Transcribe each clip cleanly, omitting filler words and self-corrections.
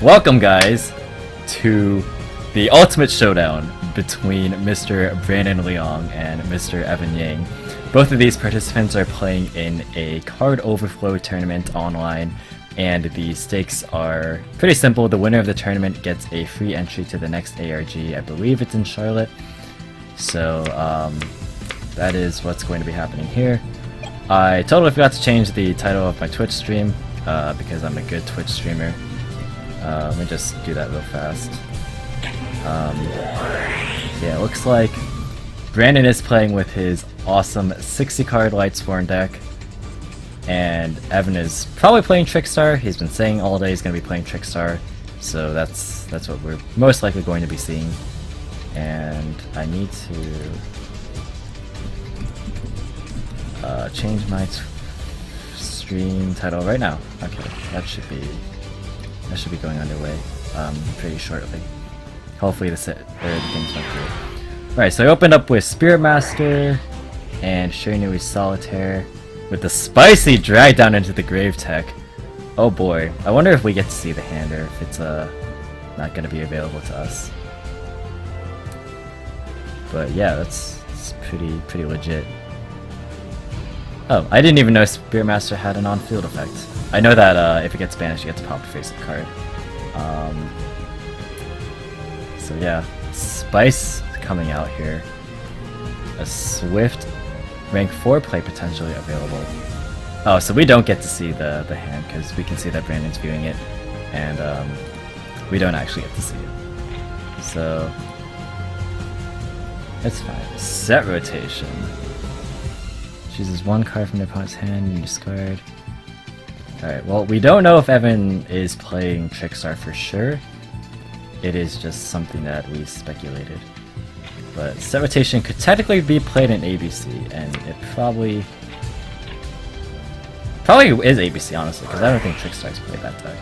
Welcome, guys, to the ultimate showdown between Mr. Brandon Leong and Mr. Evan Yang. Both of these participants are playing in a card overflow tournament online, and the stakes are pretty simple. The winner of the tournament gets a free entry to the next ARG. I believe it's in Charlotte. So that is what's going to be happening here. I totally forgot to change the title of my Twitch stream because I'm a good Twitch streamer. Let me just do that real fast. Yeah, it looks like Brandon is playing with his awesome 60-card Lightsworn deck, and Evan is probably playing Trickstar. He's been saying all day he's going to be playing Trickstar, so that's what we're most likely going to be seeing. And I need to change my stream title right now. Okay, that should be going underway pretty shortly. Hopefully the things went through. Alright, so I opened up with Spirit Master and Shiranui Solitaire with the spicy drag down into the Grave Tech. Oh boy, I wonder if we get to see the hand or if it's not going to be available to us. But yeah, that's pretty legit. Oh, I didn't even know Spirit Master had an on-field effect. I know that if it gets banished, you get to pop a face-up card. So yeah, Spice coming out here. A Swift rank 4 play potentially available. Oh, so we don't get to see the hand because we can see that Brandon's viewing it, and we don't actually get to see it. So it's fine. Set rotation. Chooses one card from the opponent's hand and you discard. Alright, well, we don't know if Evan is playing Trickstar for sure. It is just something that we speculated. But set rotation could technically be played in ABC, and it probably is ABC, honestly, because I don't think Trickstar's played that deck.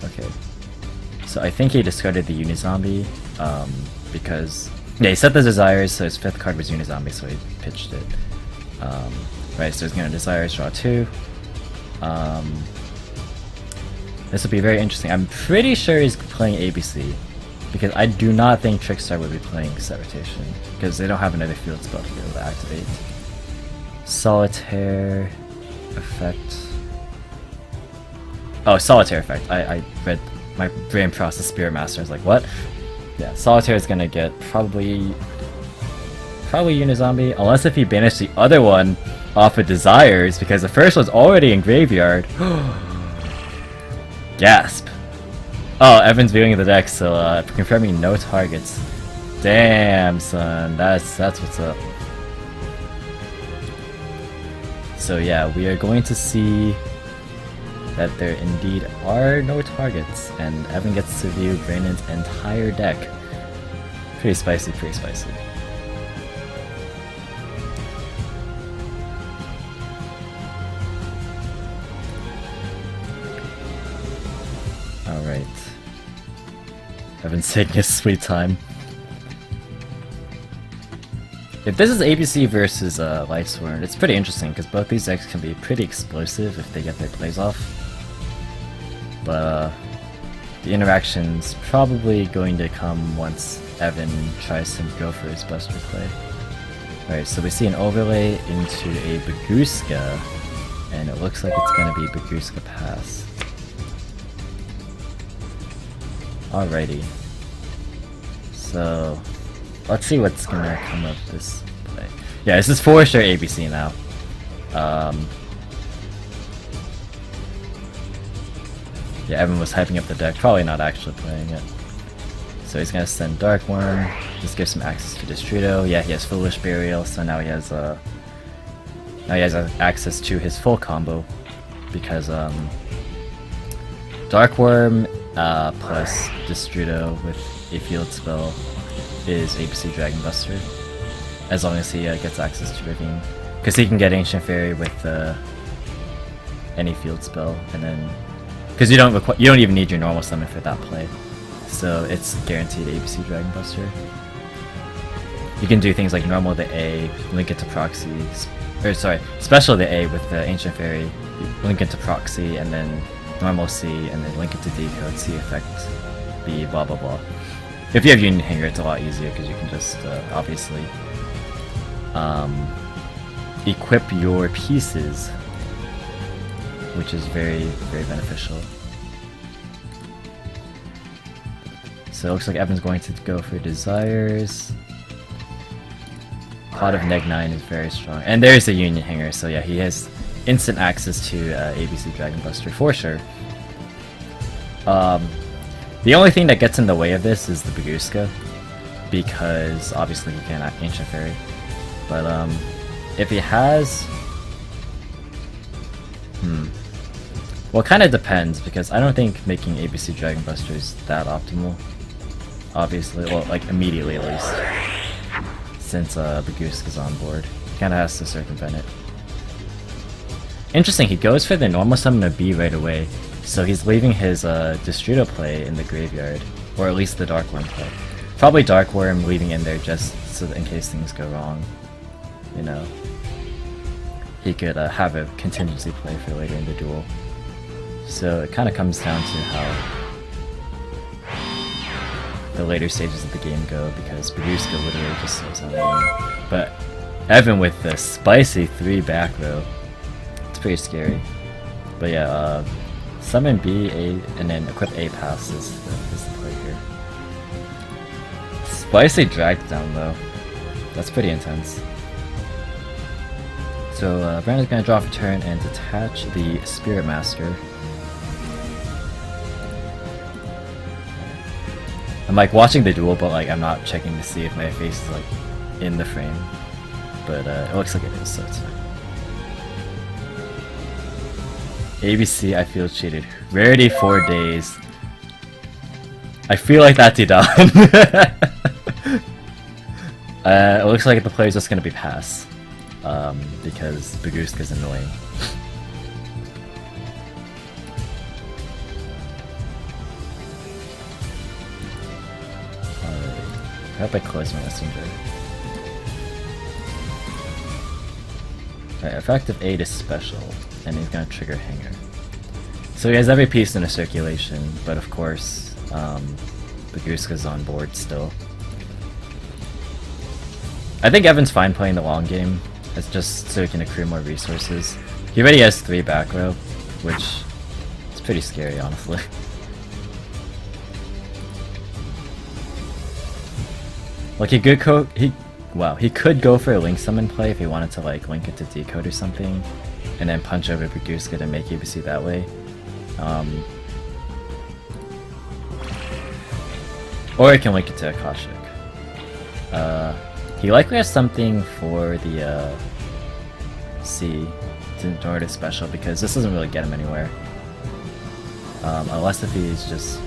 Okay. So I think he discarded the Unizombie, because... Yeah, he set the Desires, so his 5th card was Unizombie, so he pitched it. Right, so he's gonna Desires, draw 2. This will be very interesting. I'm pretty sure he's playing ABC, because I do not think Trickstar would be playing Set Rotation, because they don't have another field spell to be able to activate. Solitaire effect. Oh, Solitaire effect. I read my brain processed Spirit Master. I was like, what? Yeah, Solitaire is gonna get probably Unizombie, unless if he banished the other one off of Desires, because the first one's already in Graveyard. Gasp. Oh, Evan's viewing the deck, so confirming no targets. Damn, son, that's what's up. So yeah, we are going to see that there indeed are no targets, and Evan gets to view Brandon's entire deck. Pretty spicy, pretty spicy. Alright. Evan's taking his sweet time. If this is ABC versus Lightsworn, it's pretty interesting because both these decks can be pretty explosive if they get their plays off. But the interaction's probably going to come once Evan tries to go for his Buster play. Alright, so we see an overlay into a Baguska, and it looks like it's going to be Baguska Pass. Alrighty. So let's see what's going to come of this play. Yeah, this is for sure ABC now. Yeah, Evan was hyping up the deck, probably not actually playing it. So he's gonna send Dark Worm, just give some access to Destrudo. Yeah, he has Foolish Burial, so now he has access to his full combo, because Dark Worm plus Destrudo with a field spell is ABC Dragon Buster, as long as he gets access to Ravine, because he can get Ancient Fairy with any field spell, and then because you don't even need your normal summon for that play, so it's guaranteed ABC Dragon Buster. you can do things like normal to A, link it to proxy, or sorry, special to A with the Ancient Fairy, link it to proxy, and then normal C, and then link it to decode, C effect B, blah blah blah. If you have Union Hanger, it's a lot easier because you can just obviously equip your pieces, which is very, very beneficial. So it looks like Evan's going to go for Desires. Pot of Neg 9 is very strong. And there's a Union Hanger, so yeah, he has instant access to ABC Dragon Buster for sure. The only thing that gets in the way of this is the Baguska, because obviously he can't Ancient Fairy. But if he has... Well, it kind of depends, because I don't think making ABC Dragon Buster is that optimal. Obviously, well, like immediately at least. Since Baguska's on board. He kind of has to circumvent it. Interesting, he goes for the normal summon of B right away. So he's leaving his Destrudo play in the graveyard. Or at least the Dark Worm play. Probably Dark Worm leaving in there just so that in case things go wrong. You know. He could have a contingency play for later in the duel. So it kind of comes down to how the later stages of the game go, because Baguska literally just slows down the game. But Evan with the spicy 3 back row, it's pretty scary. But yeah, summon B, A, and then equip A pass is the play here. Spicy drag down though, that's pretty intense. So Brandon's gonna draw for turn and detach the Spirit Master. I'm like watching the duel, but like I'm not checking to see if my face is like in the frame. But it looks like it is, so it's fine. ABC, I feel cheated. Rarity 4 days. I feel like that's done. It looks like the play's just gonna be pass. Because Baguska's annoying. I hope I close my messenger. Alright, effective 8 is special, and he's gonna trigger Hanger. So he has every piece in a circulation, but of course, Baguska's on board still. I think Evan's fine playing the long game, it's just so he can accrue more resources. He already has 3 back row, which is pretty scary, honestly. Like he could go for a Link Summon play if he wanted to like link it to Decode or something, and then punch over Baguska to make ABC that way. Or he can link it to Akashic. He likely has something for the C in order to special, because this doesn't really get him anywhere. Unless if he's just...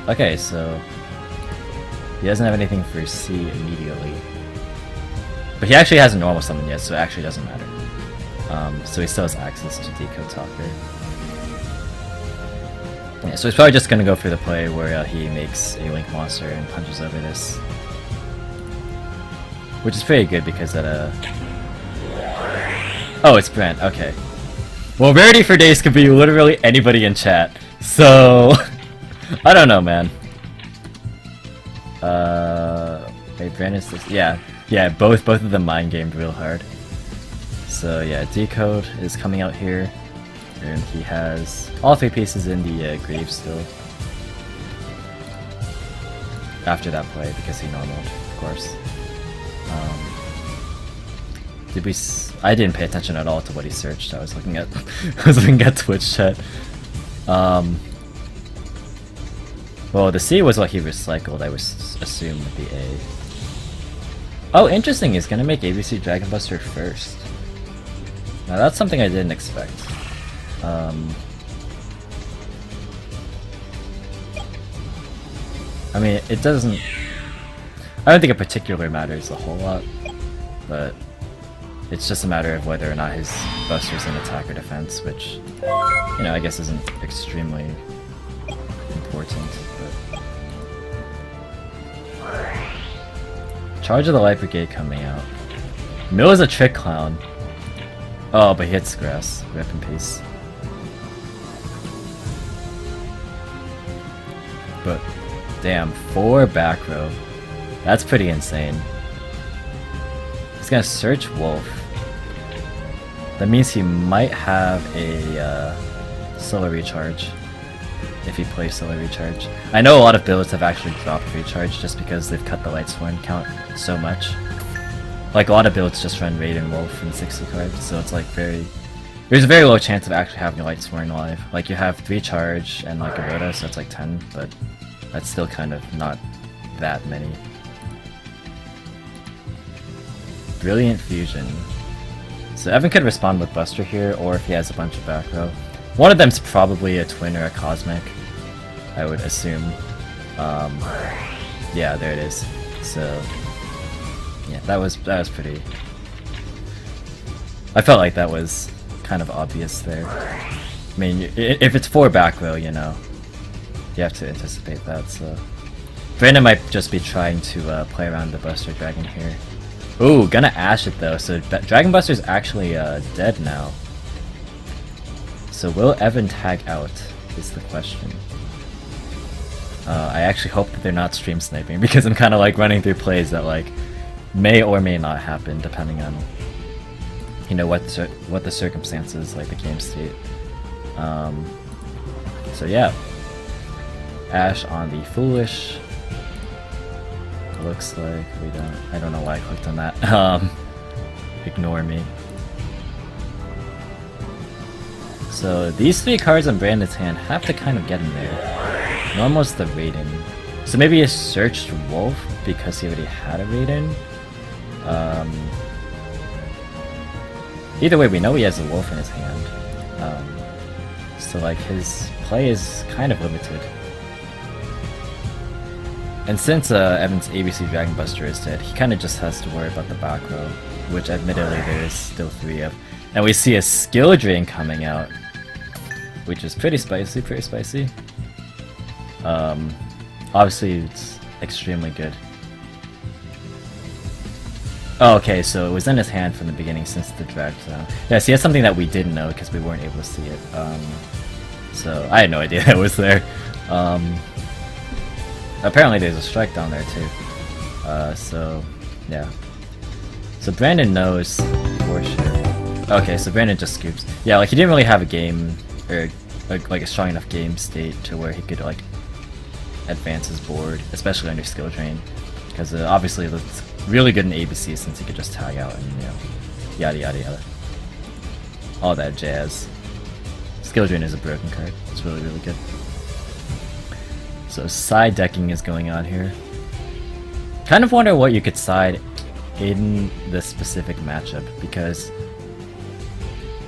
Okay, so... He doesn't have anything for C immediately. But he actually hasn't normal summon yet, so it actually doesn't matter. So he still has access to Decode Talker. Yeah, so he's probably just gonna go for the play where he makes a Link monster and punches over this. Which is pretty good because that Oh, it's Brent, okay. Well, rarity for days could be literally anybody in chat, so... I don't know, man. Wait, Brandon's this... Yeah, both of them mind gamed real hard. So yeah, Decode is coming out here, and he has all 3 pieces in the grave still. After that play, because he normaled, of course. I didn't pay attention at all to what he searched. I was looking at Twitch chat. Well, the C was what he recycled, I would assume with the A. Oh, interesting, he's gonna make ABC Dragon Buster first. Now that's something I didn't expect. I mean, it doesn't... I don't think it particularly matters a whole lot, but it's just a matter of whether or not his Buster's in attack or defense, which, you know, I guess isn't extremely important. But... Charge of the Light Brigade coming out. Mill is a Trick Clown. Oh, but he hits grass. Rip in peace. But, damn, 4 back row. That's pretty insane. He's gonna search Wolf. That means he might have a Solar Recharge. If he plays Solar Recharge. I know a lot of builds have actually dropped Recharge just because they've cut the Lightsworn count so much. Like, a lot of builds just run Raiden Wolf and 60 cards, so it's like there's a very low chance of actually having a Lightsworn live. Like, you have 3 charge and like a Rhoda, so it's like 10, but that's still kind of not that many. Brilliant Fusion. So Evan could respond with Buster here, or if he has a bunch of back row. One of them's probably a Twin or a Cosmic, I would assume. Yeah, there it is. So yeah, that was pretty. I felt like that was kind of obvious there. I mean, if it's 4 back row, you know, you have to anticipate that. So Brandon might just be trying to play around the Buster Dragon here. Ooh, gonna Ash it though. So Dragon Buster's actually dead now. So will Evan tag out, is the question. I actually hope that they're not stream sniping, because I'm kind of like running through plays that like may or may not happen depending on, you know, what the circumstances, like the game state. So yeah, Ash on the Foolish. Looks like we don't. I don't know why I clicked on that. Ignore me. So these 3 cards on Brandon's hand have to kind of get in there. Normal's the Raiden. So maybe he searched Wolf because he already had a Raiden. Either way, we know he has a Wolf in his hand. So like his play is kind of limited. And since Evan's ABC Dragon Buster is dead, he kind of just has to worry about the back row, which admittedly there is still 3 of. And we see a Skill Drain coming out, which is pretty spicy, obviously it's extremely good. Oh, okay, so it was in his hand from the beginning since the drag zone. Yes, he has something that we didn't know because we weren't able to see it. So I had no idea that was there. Apparently there's a strike down there too. So yeah. So Brandon knows for sure. Okay, so Brandon just scoops. Yeah, like he didn't really have a game or like a strong enough game state to where he could like advance his board, especially under Skill Drain, because obviously it's really good in ABC since he could just tag out and, you know, yada yada yada, all that jazz. Skill Drain is a broken card. It's really good. So side decking is going on here. Kind of wonder what you could side in this specific matchup, because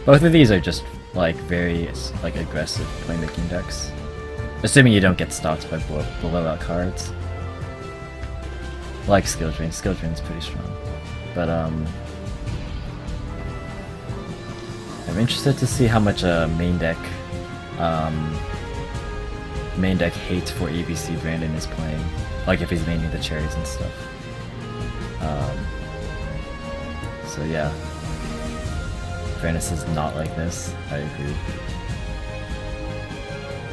both of these are just like very like aggressive playmaking decks. Assuming you don't get stopped by blowout cards. Like Skill Drain. Skill Drain's pretty strong. But I'm interested to see how much main deck hate for ABC Brandon is playing. Like if he's maining the cherries and stuff. So yeah. Brandon is not like this. I agree.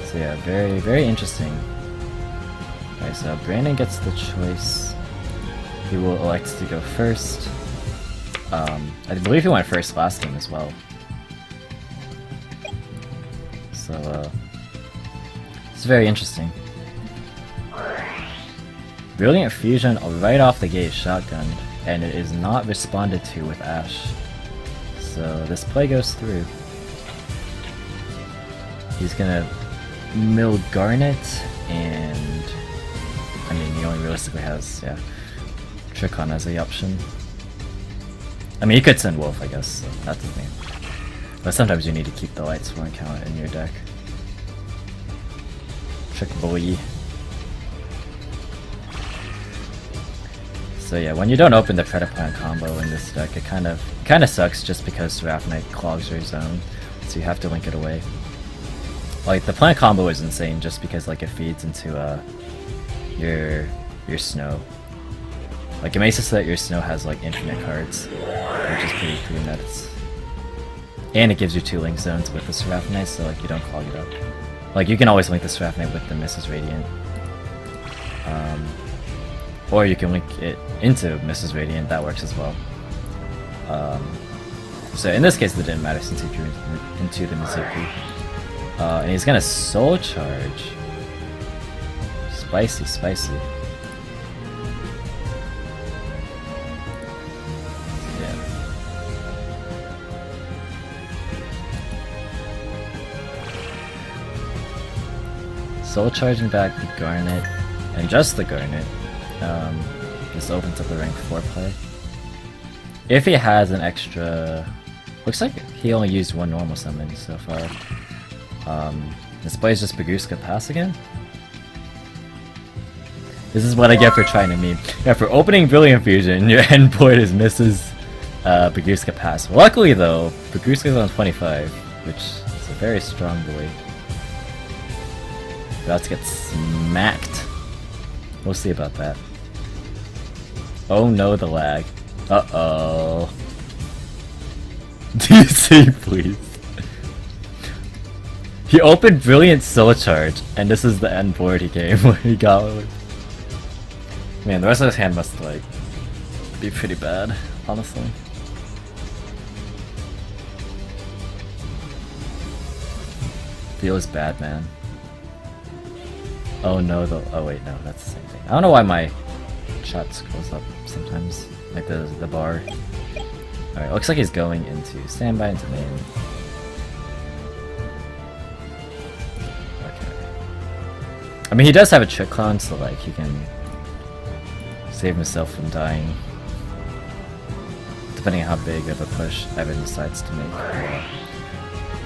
So yeah, very interesting. Alright, so Brandon gets the choice. He will elect to go first. I believe he went first last game as well. So it's very interesting. Brilliant Fusion right off the gate, shotgunned, and it is not responded to with Ash. So this play goes through. He's gonna mill Garnet, and I mean he only realistically has, yeah, Trickon as the option. I mean he could send Wolf, I guess, so that's the thing. But sometimes you need to keep the Lightsworn count in your deck. Trick Boy. So yeah, when you don't open the Predaplant combo in this deck, it kind of sucks just because Seraph Knight clogs your zone, so you have to link it away. Like the plant combo is insane just because like it feeds into your snow. Like, it makes it so that your snow has like infinite cards, which is pretty nuts. And it gives you 2 link zones with the Seraphonite, so like you don't clog it up. Like, you can always link the Seraphonite with the Mrs. Radiant. Or you can link it into Mrs. Radiant, that works as well. So in this case it didn't matter since he drew into the Mizuki. And he's gonna Soul Charge. Spicy, spicy. Yeah. Soul Charging back the Garnet, and just the Garnet. This opens up the rank 4 play. If he has an extra... Looks like he only used 1 normal summon so far. This plays just Baguska Pass again? This is what I get for trying to meme. Yeah, for opening Brilliant Fusion, your endboard is Mrs. Baguska Pass. Luckily though, Baguska's on 25, which is a very strong boy. About to get smacked. We'll see about that. Oh no, the lag. Uh-oh. DC, please. He opened Brilliant Soul Charge, and this is the end board he came when he got with. Man, the rest of his hand must, like, be pretty bad, honestly. Feels bad, man. Oh no, oh wait, no, that's the same thing. I don't know why my chat scrolls up sometimes, like the bar. Alright, looks like he's going into standby into main. Okay. I mean, he does have a Trick Clone, so like he can save himself from dying, depending on how big of a push Evan decides to make.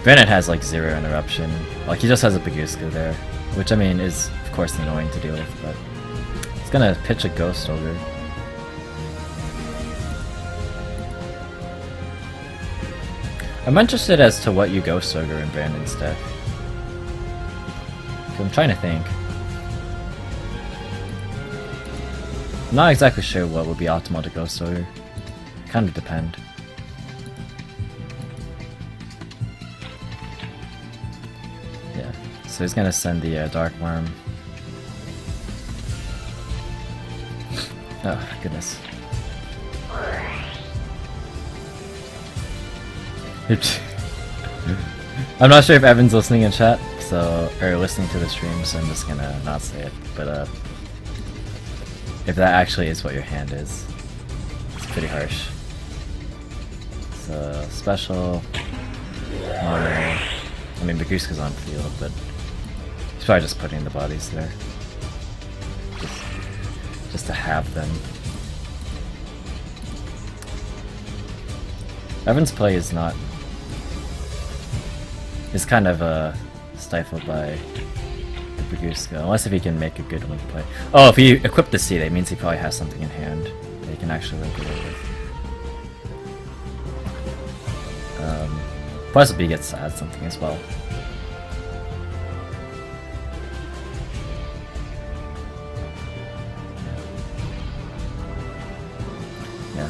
Brandon has like 0 interruption. Like, he just has a Baguska there, which I mean is of course annoying to deal with, but he's gonna pitch a Ghost Ogre. I'm interested as to what you Ghost Ogre in Brandon's deck. I'm trying to think. I'm not exactly sure what would be optimal to Ghost Ogre. Kind of depend. Yeah, so he's gonna send the Dark Worm. Oh, goodness. I'm not sure if Evan's listening in chat, or listening to the stream, so I'm just gonna not say it, but if that actually is what your hand is, it's pretty harsh. So, special, mono, I mean Baguska's on field, but he's probably just putting the bodies there. Just to have them. Evan's play is not... is kind of stifled by the Baguska, unless if he can make a good link play. Oh, if he equipped the C, that means he probably has something in hand that he can actually link it with. Plus if he gets to add something as well.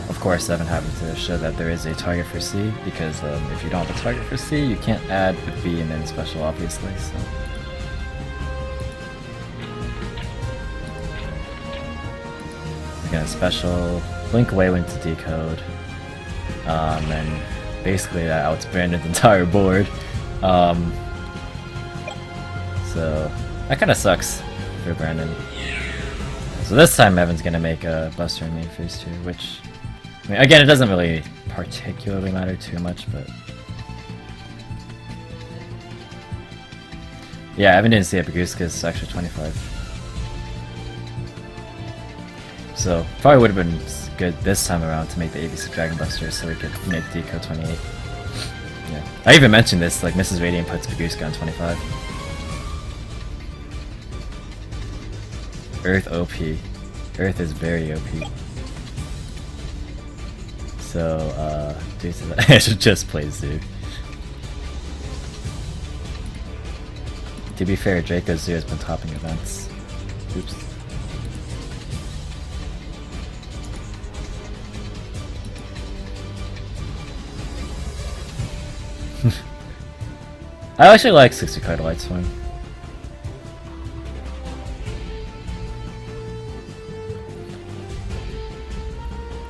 Of course, Evan having to show that there is a target for C, because if you don't have a target for C, you can't add with B and then special, obviously, so... We're gonna special, blink away when to decode, and basically that outs Brandon's entire board. So, that kinda sucks for Brandon. So this time Evan's gonna make a Buster in main phase 2, which... I mean, again, it doesn't really particularly matter too much, but... Yeah, Evan didn't see it, Baguska is actually 25. So, probably would have been good this time around to make the ABC Dragon Buster so we could make Deco 28. Yeah. I even mentioned this, like Mrs. Radiant puts Baguska on 25. Earth OP. Earth is very OP. So, due to that, I should just play Zoo. To be fair, Draco Zoo has been topping events. Oops. I actually like 60 card Lightsworn.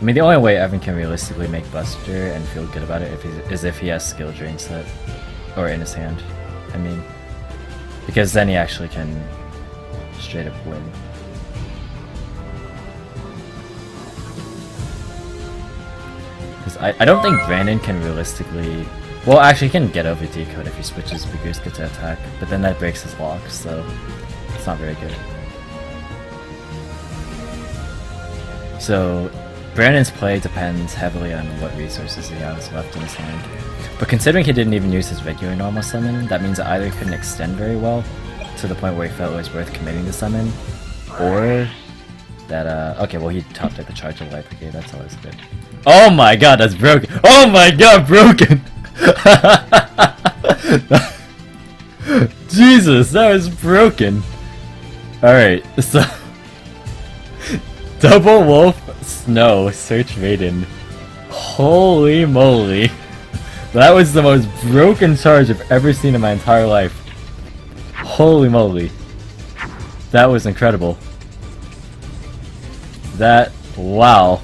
I mean, the only way Evan can realistically make Buster and feel good about it is if he has skill drain set. Or in his hand, I mean. Because then he actually can straight up win. Because I don't think Brandon can realistically... Well, actually he can get over decode if he switches Baguska to attack, but then that breaks his lock, so it's not very good. So Brandon's play depends heavily on what resources he has left in his hand. But considering he didn't even use his regular normal summon, that means that either he couldn't extend very well, to the point where he felt it was worth committing the summon, or that, okay, well he topped at the charge of Light Brigade, that's always good. Oh my god, that's broken! Oh my god, broken! Jesus, that was broken! Alright, so... Double Wolf, Snow, Search Maiden. Holy moly. That was the most broken charge I've ever seen in my entire life. Holy moly. That was incredible. That... wow.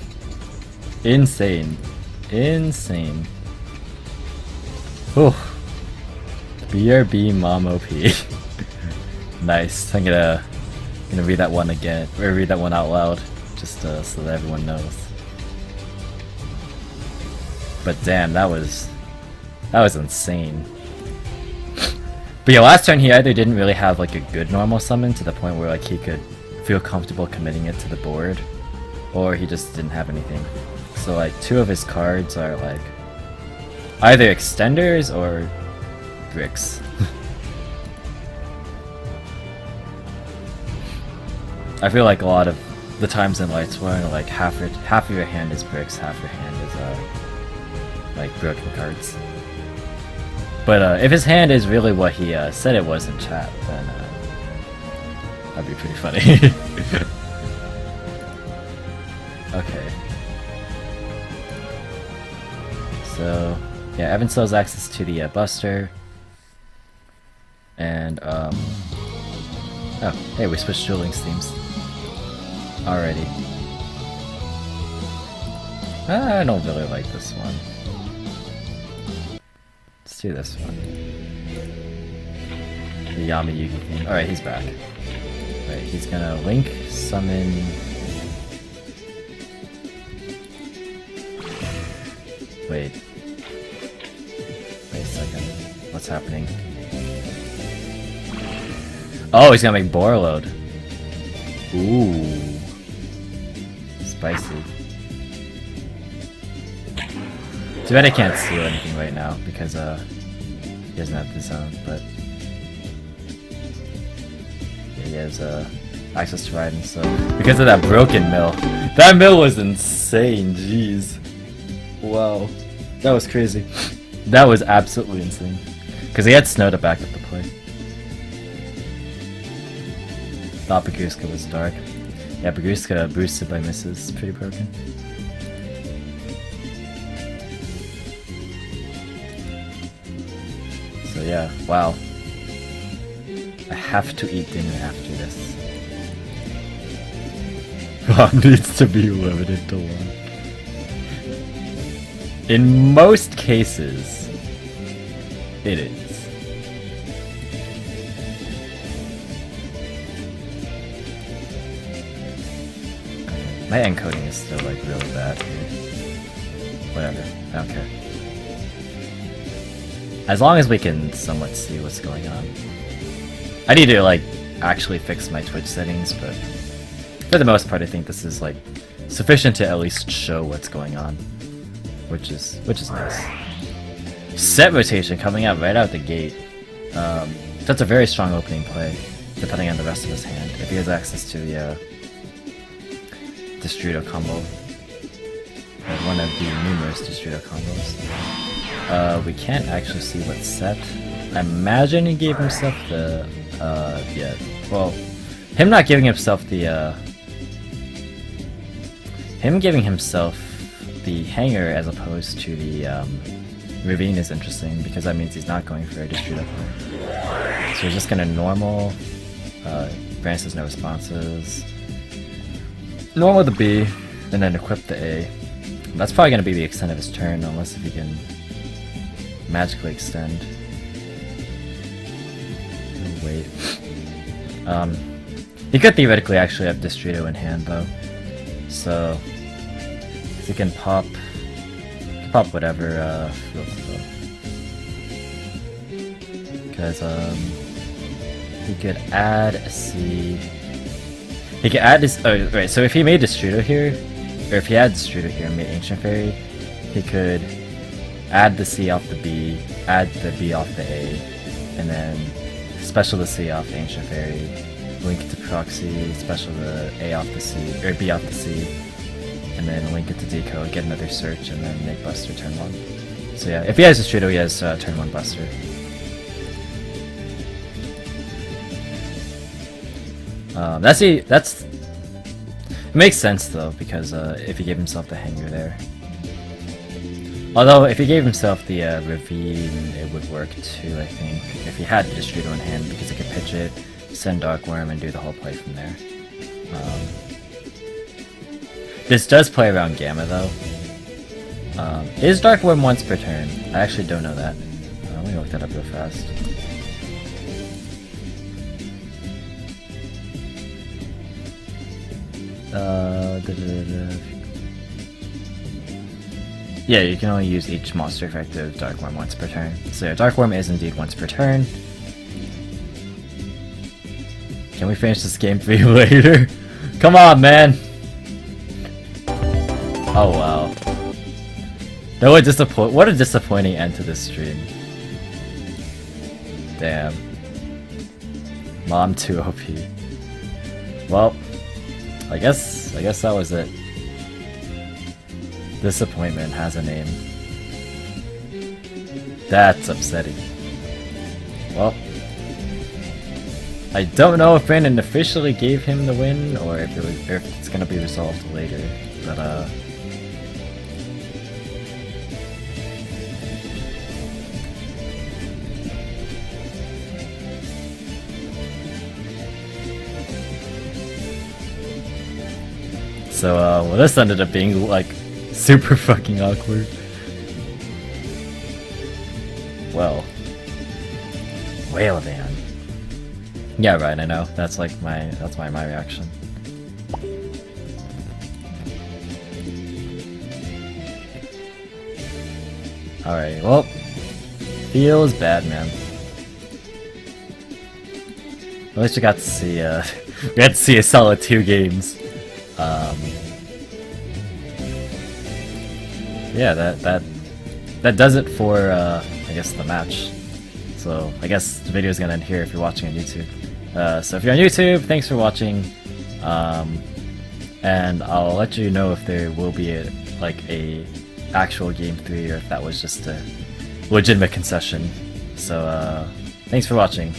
Insane. Insane. Whew. BRB Mom OP. Nice. I'm gonna read that one again, or read that one out loud, just so that everyone knows. But damn, that was insane. But yeah, last turn he either didn't really have like a good normal summon to the point where like he could feel comfortable committing it to the board, or he just didn't have anything. So like two of his cards are like either extenders or bricks. I feel like a lot of the times in Lightsworn, like half of your hand is bricks, half your hand is like broken cards. But if his hand is really what he said it was in chat, then that'd be pretty funny. Okay. So yeah, Evan still has access to the Buster. And oh, hey, we switched dueling themes. Alrighty. I don't really like this one. Let's do this one. The Yamayuki theme. Alright, he's back. Right, he's gonna link, summon... Wait a second. What's happening? Oh, he's gonna make Borreload. Ooh. Spicy. Too bad I can't steal anything right now because he doesn't have the zone, but yeah, he has access to Raiden, so because of that broken mill. That mill was insane, jeez. Wow. That was crazy. That was absolutely insane. Because he had Snow to back up the play. Thought Baguska was dark. Yeah, Baguska boosted by misses. Pretty broken. So yeah, wow. I have to eat dinner after this. Bomb needs to be limited to 1. In most cases, it is. My encoding is still like really bad here. Whatever, I don't care. As long as we can somewhat see what's going on. I need to like actually fix my Twitch settings, but for the most part I think this is like sufficient to at least show what's going on. Which is nice. Set rotation coming out right out the gate. That's a very strong opening play, depending on the rest of his hand. If he has access to the Destrudo combo, one of the numerous Destrudo combos. We can't actually see what's set. I imagine he gave himself the yeah. Well, him not giving himself the him giving himself the hanger as opposed to the Ravine is interesting because that means he's not going for a Distrito play. So we're just gonna normal. Brandis has no responses. Normal the B, and then equip the A. That's probably gonna be the extent of his turn, unless if he can magically extend. Oh, wait. He could theoretically actually have Distrito in hand though. So he can pop whatever because he could add a C. He could add this. Oh right, so if he made Distrito here, or if he had Distrito here and made Ancient Fairy, he could add the C off the B, add the B off the A, and then special the C off the Ancient Fairy, link it to Proxy, special the A off the C, or B off the C, and then link it to Decode, get another search, and then make Buster turn 1. So yeah, if he has Distrito, he has turn 1 Buster. That's it makes sense though, because if he gave himself the hanger there. Although if he gave himself the Ravine, it would work too, I think. If he had Distrito in hand, because he could pitch it, send Dark Worm, and do the whole play from there. This does play around Gamma though. Is Dark Worm once per turn? I actually don't know that. Let me look that up real fast. Yeah, you can only use each monster effective Dark Worm once per turn. So yeah, Dark Worm is indeed once per turn. Can we finish this game for you later? Come on, man! Oh wow. What a disappointing end to this stream. Damn. Mom 2 OP. Well, I guess that was it. Disappointment has a name. That's upsetting. Well, I don't know if Brandon officially gave him the win or if it's gonna be resolved later, but so well, this ended up being like super fucking awkward. Well, Whale Van. Yeah, right. I know. That's like my reaction. All right. Well, feels bad, man. At least we got to see a solid 2 games. Yeah, that does it for I guess the match. So I guess the video is gonna end here if you're watching on YouTube. So if you're on YouTube, thanks for watching, and I'll let you know if there will be a actual game 3 or if that was just a legitimate concession. So thanks for watching.